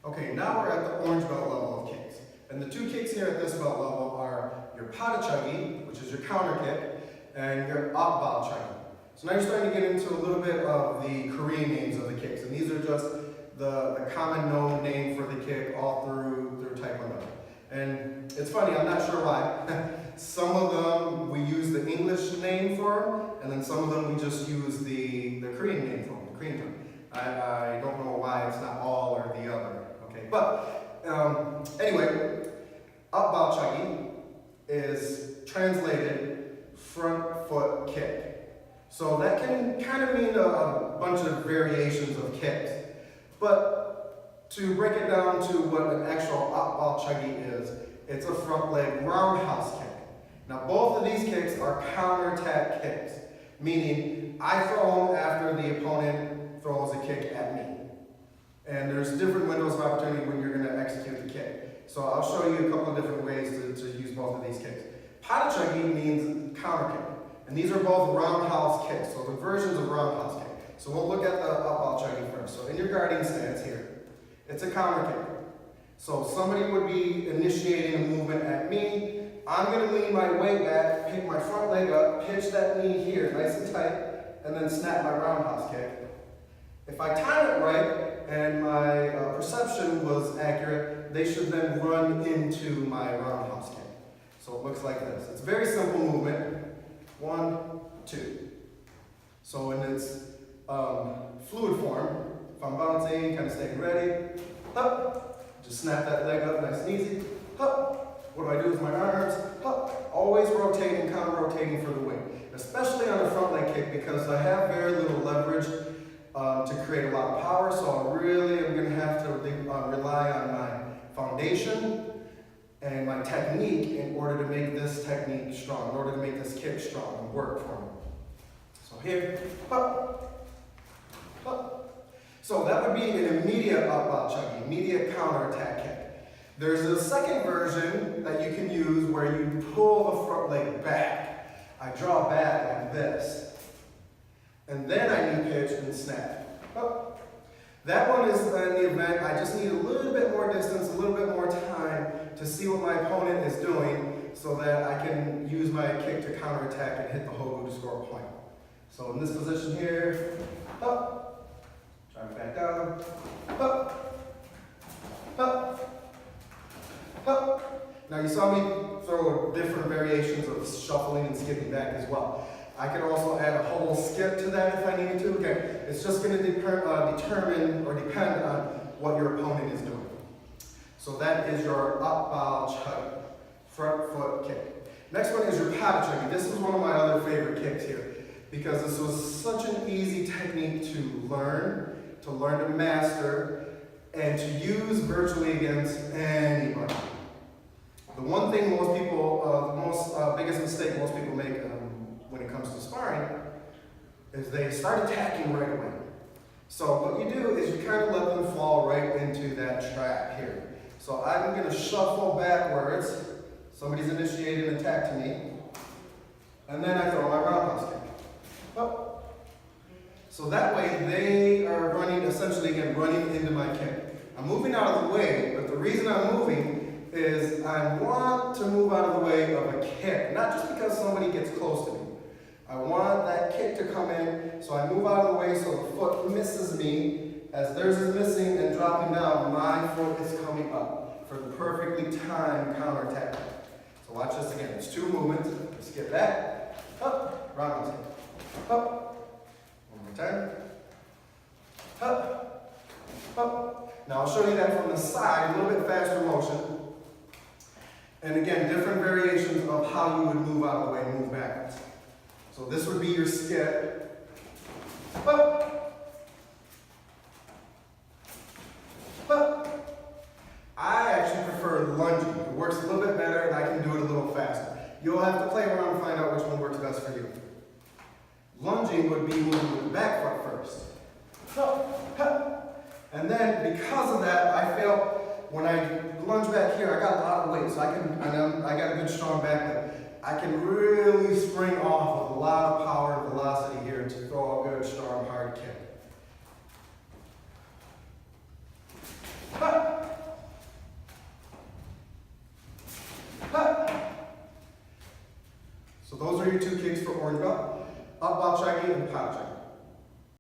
Okay, now we're at the orange belt level of kicks. And the two kicks here at this belt level are your chagi, which is your counter kick, and your up bow chagi. So now you're starting to get into a little bit of the Korean names of the kicks. And these are just the common known name for the kick all through Taekwondo. And it's funny, I'm not sure why. Some of them we use the English name for them, and then some of them we just use the Korean name for them, the Korean term. I don't know why it's not all or the other. Okay, but anyway, up bow chagi is translated front foot kick. So that can kind of mean a bunch of variations of kicks. But to break it down to what an actual up bow chagi is, it's a front leg roundhouse kick. Now both of these kicks are counterattack kicks, meaning I throw them after the opponent throws a kick at me. And there's different windows of opportunity when you're going to execute the kick. So I'll show you a couple of different ways to use both of these kicks. chagi means counter kick. And these are both roundhouse kicks, so the versions of roundhouse kick. So we'll look at the up bow chagi first. So in your guarding stance here, it's a counter kick. So somebody would be initiating a movement at me. I'm going to lean my weight back, pick my front leg up, pitch that knee here nice and tight, and then snap my roundhouse kick. If I time it right and my perception was accurate, they should then run into my roundhouse kick. So it looks like this. It's a very simple movement. 1, 2. So in its fluid form, if I'm bouncing, kind of staying ready, up, just snap that leg up nice and easy, up. What do I do with my arms? Up. Always rotating, counter-rotating for the weight, especially on a front leg kick because I have very little leverage to create a lot of power, so I really am going to have to rely on my foundation and my technique in order to make this technique strong, in order to make this kick strong and work for me. So here, up, up. So that would be an immediate up bow chagi, immediate counter-attack kick. There's a second version that you can use where you pull the front leg back. I draw back like this. And then I knee pitch and snap. Oh. That one is in the event I just need a little bit more distance, a little bit more time to see what my opponent is doing so that I can use my kick to counterattack and hit the hogu to score a point. So in this position here, up, drive back down, up, up. Up. Now you saw me throw different variations of shuffling and skipping back as well. I could also add a whole skip to that if I needed to. Okay, it's just going to determine or depend on what your opponent is doing. So that is your up bow chagi, front foot kick. Next one is your chagi. This is one of my other favorite kicks here because this was such an easy technique to learn to master, and to use virtually against anybody. The one thing most people, biggest mistake most people make when it comes to sparring is they start attacking right away. So what you do is you kind of let them fall right into that trap here. So I'm going to shuffle backwards. Somebody's initiated an attack to me. And then I throw my roundhouse kick. Up. So that way they are running, essentially again, running into my kick. I'm moving out of the way, but the reason I'm moving is I want to move out of the way of a kick, not just because somebody gets close to me. I want that kick to come in, so I move out of the way so the foot misses me. As theirs is missing and dropping down, my foot is coming up for the perfectly timed counterattack. So watch this again. It's 2 movements. Skip back, up, roundhouse kick, up. One more time, up, up. Now I'll show you that from the side, a little bit faster motion. And again, different variations of how you would move out of the way and move backwards. So this would be your skip. Up. Up. I actually prefer lunging. It works a little bit better and I can do it a little faster. You'll have to play around and find out which one works best for you. Lunging would be moving with the back foot first. And then because of that, I feel when I lunge back here, I got a lot of weight, so I got a good strong back leg. I can really spring off with a lot of power and velocity here to throw a good, strong, hard kick. those are your two kicks for orange belt, up ball chagi and pata chagi.